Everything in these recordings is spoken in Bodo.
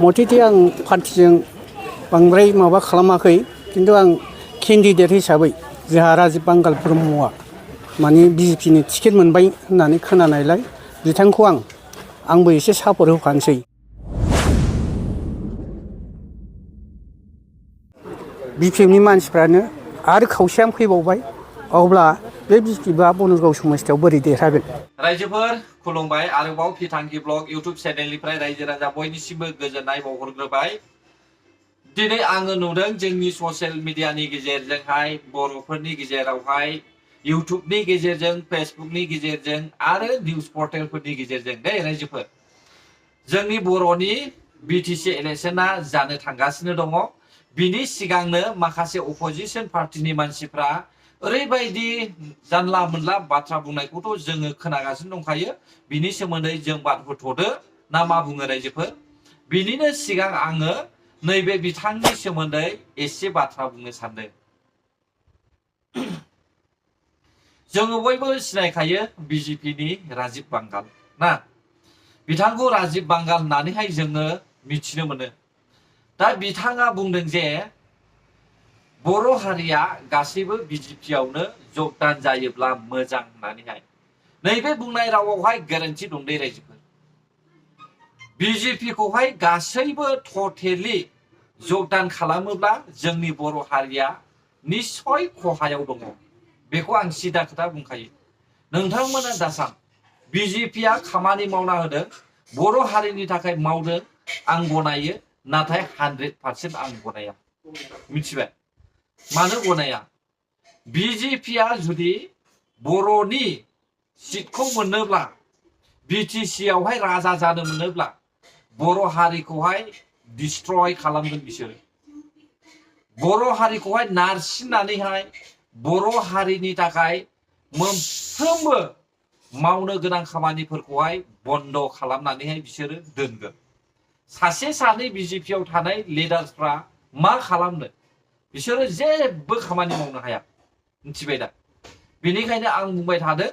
मथेथे आं पार्टिजों बांद्राय माबा खालामाखै खिन्थु आं केन्डिडेट हिसाबै जोंहा राजिब बांगाल ब्रह्मआ माने बिजेपिनि टिकेट मोनबाय होननानै खोनानायलाय बिथांखौ आंबो एसे सापर्ट होफानोसै। बिपिएफनि मानसिफ्रानो आरो खावसेयानो फैबावबाय अब्ला बे बिपिएफआ बनजगाव समस्थियाव बोरै देरहागोन। रायजोफोर खुलुमबाय आरोबाव फिथांखि ब्लग इउट्युब चेनेलनिफ्राय रायजो राजा बयनिसिमबो गोजोननाय बावहरग्रोबाय। दिनै आङो नुदों जोंनि ससियेल मिडियानि गेजेरजोंहाय बर'फोरनि गेजेरावहाय इउट्युबनि गेजेरजों फेसबुकनि गेजेरजों आरो निउस पर्टेलफोरनि गेजेरजों रायजोफोर जोंनि बर'नि बिटिसि इलेक्शना जानो थांगासिनो दङ। बिनि सिगांनो माखासे अपोजिशन पार्टिनि मानसिफ्रा ओरैबायदि जानला मोनला बाथ्रा बुंनायखौथ' जोङो खोनागासिनो दंखायो। बिनि सोमोन्दै जों बाद होथ'दो ना मा बुङो रायजोफोर। बिनिनो सिगां आङो नैबे बिथांनि सोमोन्दै एसे बाथ्रा बुंनो सानदों। जोङो बयबो सिनायखायो बिजेपिनि राजिब बांगाल ना। बिथांखौ राजिब बांगाल होननानैहाय जोङो मिथिनो मोनो। दा बिथाङा बुंदों जे बर' हारिया गासैबो बिजेपियावनो जगदान जायोब्ला मोजां होननानैहाय नैबे बुंनाय रावावहाय गोरोन्थि दं दे रायजोफोर। बिजेपिखौहाय गासैबो टटेलि जगदान खालामोब्ला जोंनि बर' हारिया निस्सय खहायाव दङ। बेखौ आं सिदा खोथा बुंखायो। नोंथांमोना दासान बिजेपिया खामानि मावना होदों, बर' हारिनि थाखाय मावदों, आं गनायो, नाथाय 100% आं गनाया। मिथिबाय मानो गनाया? बिजेपिया जुदि बर'नि सिटखौ मोनोब्ला बिटिसि आवहाय राजा जानो मोनोब्ला बर' हारिखौहाय डिस्ट्रय खालामगोन बिसोरो। बर' हारिखौहाय नारसिननानैहाय बर' हारिनि थाखाय मोनफ्रोमबो मावनो गोनां खामानिफोरखौहाय बन्द' खालामनानैहाय बिसोरो दोनगोन। सासे सानै बिजेपियाव थानाय लिडार्सफ्रा मा खालामनो? बिसोरो जेबो खामानि मावनो हाया। मिथिबाय दा? बेनिखायनो आं बुंबाय थादों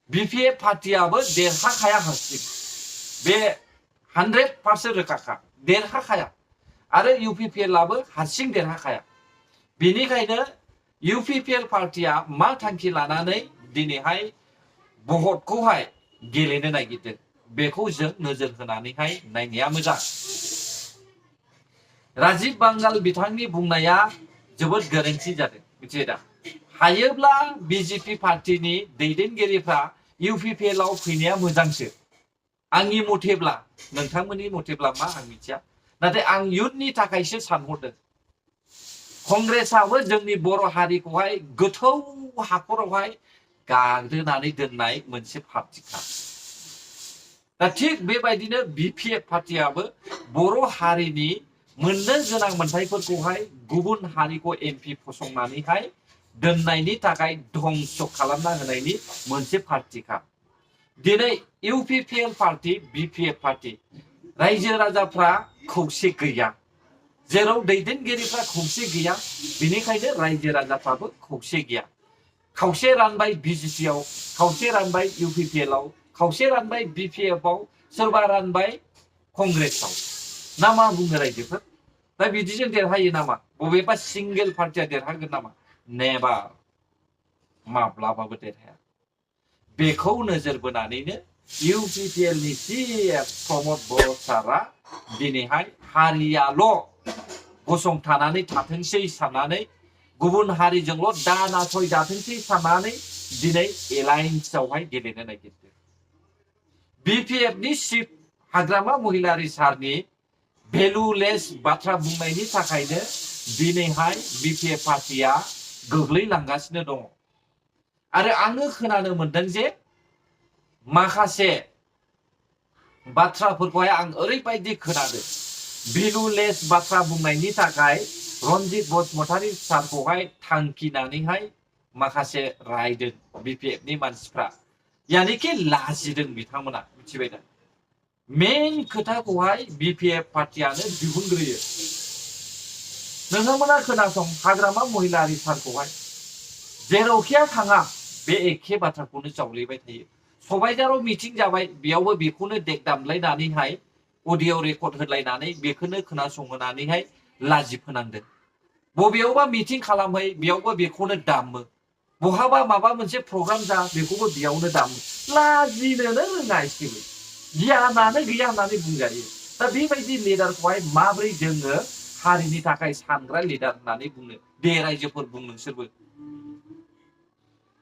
बिपिएफ पार्टियाबो देरहाखाया हारसिं। बे 100% रोखाखा देरहाखाया। आरो इउपिपिएलआबो हारसिं देरहाखाया। बेनिखायनो इउपिपिएल पार्टिया मा थांखि लानानै दिनैहाय भटखौहाय गेलेनो नागिरदों बेखौ जों नोजोर होनानैहाय नायनाया मोजां। राजिब बांगाल बिथांनि बुंनाया जोबोद गोरोन्थि जादों। मिथिबाय दा? हायोब्ला बिजेपि पार्टिनि दैदेनगिरिफ्रा इउपिपिएलआव फैनाया मोजांसो। आंनि मथेब्ला, नोंथांमोननि मथेब्ला मा आं मिथिया, नाथाय आं इयुननि थाखायसो सानहरदों। कंग्रेसआबो जोंनि बर' हारिखौहाय गोथौ हाखरावहाय गाग्लोबनानै दोननाय मोनसे पार्टिखा। दा थिग बेबायदिनो बिपिएफ पार्टियाबो बर' हारिनि मोननो गोनां मोनथायफोरखौहाय गुबुन हारिखौ एमपि फसंनानैहाय दोननायनि थाखाय धंस खालामना होनायनि मोनसे पार्टिखा। दिनै इउपिपिएल पार्टि, बिपिएफ पार्टि रायजो राजाफ्रा खौसे गैया। जेराव दैदेनगिरिफ्रा खौसे गैया, बेनिखायनो रायजो राजाफ्राबो खौसे गैया। खावसे रानबाय बिजेपियाव, खावसे रानबाय इउपिपिएलआव, खावसे रानबाय बिपिएफआव, सोरबा रानबाय कंग्रेसआव। ना मा बुङो रायजोफोर? दा बिदिजों देरहायो नामा? बबेबा सिंगेल पार्टिया देरहागोन नामा? नेभार। माब्लाबाबो देरहाया। बेखौ नोजोर बोनानैनो इउपिपिएलनि चिफ प्रमद बर' सारआ दिनैहाय हारियाल' गसंथानानै थाथोंसै साननानै, गुबुन हारिजोंल' दा नासय जाथोंसै साननानै दिनै एलायन्सआवहाय गेलेनो नागिरदों। बिपिएफनि चिफ हाग्रामा महिलारि सारनि भेलुलेस बाथ्रा बुंनायनि थाखायनो दिनैहाय बिपिएफ पार्टिया गोग्लैलांगासिनो दङ। आरो आङो खोनानो मोनदों जे माखासे बाथ्राफोरखौहाय आं ओरैबायदि खोनादों, भेलुलेस बाथ्रा बुंनायनि थाखाय रनजित बसुमतारी सारखौहाय थांखिनानैहाय माखासे रायदों बिपिएफनि मानसिफ्रा। यानिखि लाजिदों बिथांमोना। मिथिबाय दा? मेन खोथाखौहाय बिपिएफ पार्टियानो दिहुनग्रोयो। नोंथांमोना खोनासं हाग्रामा महिलारि सारखौहाय जेरावखिया थाङा बे एखे बाथ्राखौनो जावलेबाय थायो। सबायझाराव मिटिं जाबाय, बेयावबो बेखौनो देग दामलायनानैहाय अडिअ रेकर्ड होलायनानै बेखौनो खोनासंहोनानैहाय लाजि फोनांदों। बबेयावबा मिटिं खालामहै बेयावबो बेखौनो दामो, बहाबा माबा मोनसे प्रग्राम जा बेखौबो बेयावनो दामो। लाजिनोनो रोङा एसेबो, गियानानो गैया होननानै बुंजायो। दा बेबायदि लिडारखौहाय माबोरै जोङो हारिनि थाखाय सानग्रा लिडार होननानै बुंनो? दे रायजोफोर बुं नोंसोरबो।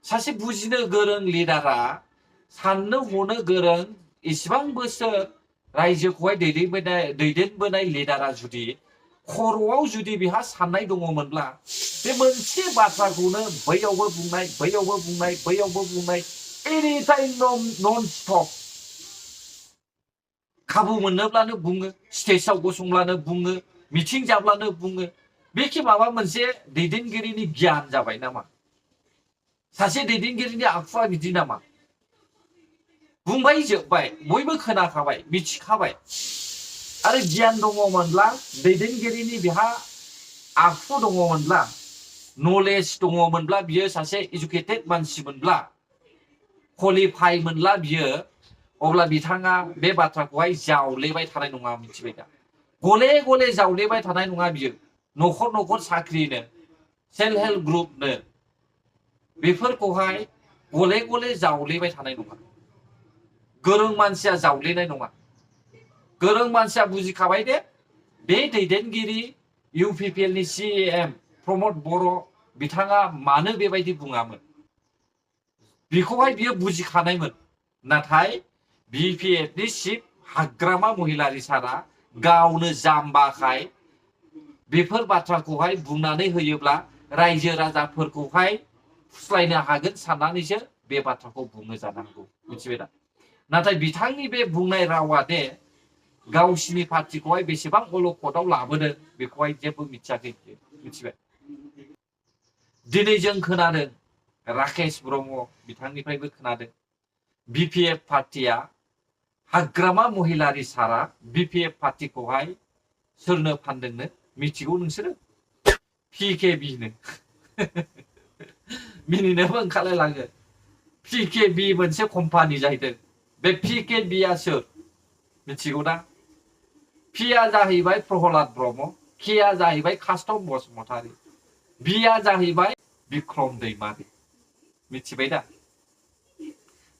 सासे बुजिनो गोरों लिडारा, साननो हनो गोरों, इसिबां बोसोर रायजोखौहाय दैदेनबोनाय लिडारा जुदि खर'आव जुदि बेहा साननाय दङमोनब्ला बे मोनसे बाथ्राखौनो बैयावबो बुंनाय, बैयावबो बुंनाय, बैयावबो बुंनाय, एनि टाइम नन स्टप, खाबु मोनोब्लानो बुङो, स्टेजआव गसंब्लानो बुङो, मिथिं जाब्लानो बुङो। बेखि माबा मोनसे दैदेनगिरिनि गियान जाबाय नामा? सासे दैदेनगिरिनि आखुआ बिदि नामा? बुंबाय जोब्बाय, बयबो खोनाखाबाय, मिथिखाबाय। आरो गियान दङमोनब्ला, दैदेनगिरिनि बेहा आखु दङमोनब्ला, नलेज दङमोनब्ला, बियो सासे इडुकेटेड मानसिमोनब्ला, क्वालिफाइ मोनब्ला बियो, अब्ला बिथाङा बे बाथ्राखौहाय जावलेबाय थानाय नङा, मिथिबाय दा? गले गले जावलेबाय थानाय नङा बियो। न'खर न'खर साख्रिनो, सेल्फ हेल्प ग्रुपनो, बेफोरखौहाय गले गले जावलेबाय थानाय नङा। गोरों मानसिया जावलेनाय नङा। गोरों मानसिया बुजिखाबाय दे, बे दैदेनगिरि UPPL नि CEM प्रमद बर' बिथाङा मानो बेबायदि बुङामोन, बेखौहाय बियो बुजिखानायमोन। नाथाय BPF नि चिफ हाग्रामा महिलारि सारा गावनो जाम्बाखाय बेफोर बाथ्राखौहाय बुंनानै होयोब्ला रायजो राजाफोरखौहाय फुस्लायनो हागोन साननानैसो बे बाथ्राखौ बुङो जानांगौ, मिथिबाय दा? नाथाय बिथांनि बे बुंनाय रावा दे गावसिनि पार्टिखौहाय बेसेबां अलखदाव लाबोदों बेखौहाय जेबो मिथियाखै, मिथिबाय? दिनै जों खोनादों, राकेश ब्रह्म बिथांनिफ्रायबो खोनादों, BPF पार्टिया, हाग्रामा महिलारि सारा BPF पार्टिखौहाय सोरनो फानदोंनो मिथिगौ नोंसोरो? PKB नो। मिनिनोबो ओंखारलायलाङो। PKB मोनसे कम्पानि जाहैदों। बे PKB आ सोर मिथिगौ ना? P आ जाहैबाय प्रहलाद ब्रह्म, K आ जाहैबाय कास्टम बसुमतारी, B आ जाहैबाय बिक्रम दैमारी, मिथिबाय दा?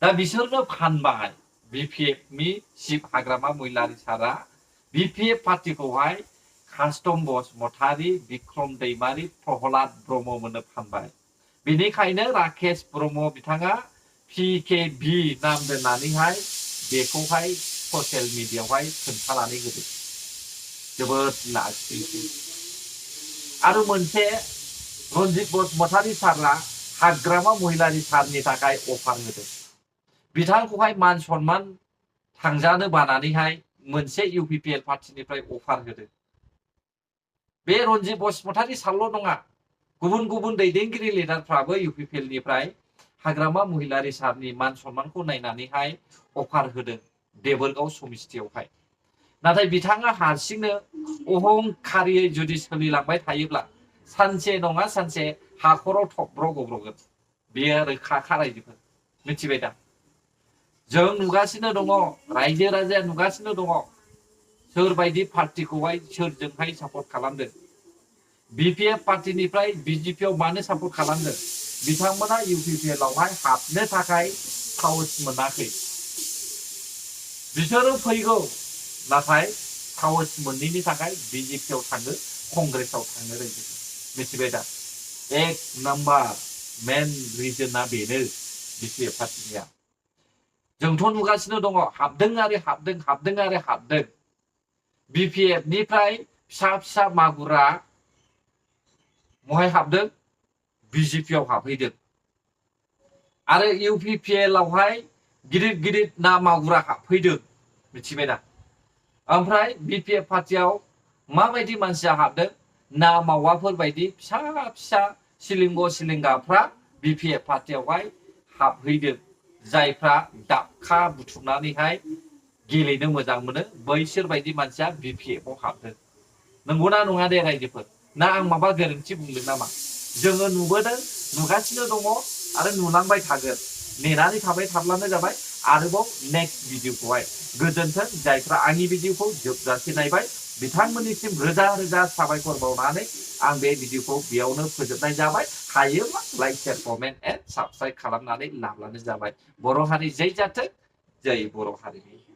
दा बिसोरनो फानबाय। BPF नि चिफ हाग्रामा महिलारि सारा BPF पार्टिखौहाय कास्टम बसुमतारी, बिक्रम दैमारी, प्रहलाद ब्रह्म मोननो फानबाय। बेनिखायनो राकेश ब्रह्म बिथाङा PKB नाम दोननानैहाय बेखौहाय ससियेल मिडियायावहाय खोन्थानानै होदों। जोबोद लाजियो। आरो मोनसे रन्जित बसुमतारी सारा हाग्रामा महिलारि सारनि थाखाय अफार होदों। बिथांखौहाय मान सन्मान थांजानो बानानैहाय मोनसे UPPL पार्टिनिफ्राय अफार होदों। बे रन्जित बसुमतारी सारल' नङा, गुबुन गुबुन दैदेनगिरि लिडारफ्राबो UPPL निफ्राय हाग्रामा महिलारि सारनि मान सन्मानखौ नायनानैहाय अफार होदों देबोरगाव समिस्थियावहाय। नाथाय बिथाङा हारसिंनो अहंकारियै जुदि सोलिलांबाय थायोब्ला सानसे नङा सानसे हाखराव थब्र' गब्रगोन। बेयो रोखा रायजोफोर, मिथिबाय दा? जों नुगासिनो दङ, रायजो राजाया नुगासिनो दङ, सोरबायदि पार्टिखौहाय सोरजोंहाय सापर्ट खालामदों। BPF पार्टिनिफ्राय BJP आव मानो सापर्ट खालामदों? बिथांमोना UPPL आवहाय हाबनो थाखाय साहस मोनाखै। बिसोरो फैगौ, नाथाय साहस मोनैनि थाखाय BJP आव थाङो, कंग्रेसआव थाङो रायजो, मिथिबाय दा? एक नाम्बार मेन रिजोना बेनो BPF पार्टिनिया। जोंथ' नुगासिनो दङ, हाबदों आरो हाबदों, हाबदों आरो हाबदों। BPF निफ्राय फिसा फिसा मागुरा महाय हाबदों? BJP आव हाबहैदों। आरो UPPL आवहाय गिदिर गिदिर ना मागुरा हाबफैदों, मिथिबाय दा? ओमफ्राय BPF पार्टियाव माबायदि मानसिया हाबदों? ना मावाफोर बायदि फिसा फिसा सिलिंग सिलिंगाफ्रा BPF पार्टियावहाय हाबहैदों। जायफ्रा दाबखा बुथुमनानैहाय गेलेनो मोजां मोनो, बैसोर बायदि मानसिया BPF आव हाबदों। नंगौना नङा दे रायजोफोर? ना आं माबा गोरोन्थि बुंदों नामा? जोङो नुबोदों, नुगासिनो दङ आरो नुलांबाय थागोन। नेनानै थाबाय थाब्लानो जाबाय। आरोबाव नेक्स्ट भिडिअखौहाय गोजोन्थों जायफ्रा आंनि भिडिअखौ जोबजासे नायबाय बिथांमोननिसिम रोजा रोजा साबायखर बावनानै आं बे भिडिअखौ बेयावनो फोजोबनाय जाबाय हायोब्ला like share comment and subscribe खालामनानै लाब्लानो जाबाय बर' हारि जै जाथों जै बर' हारिनि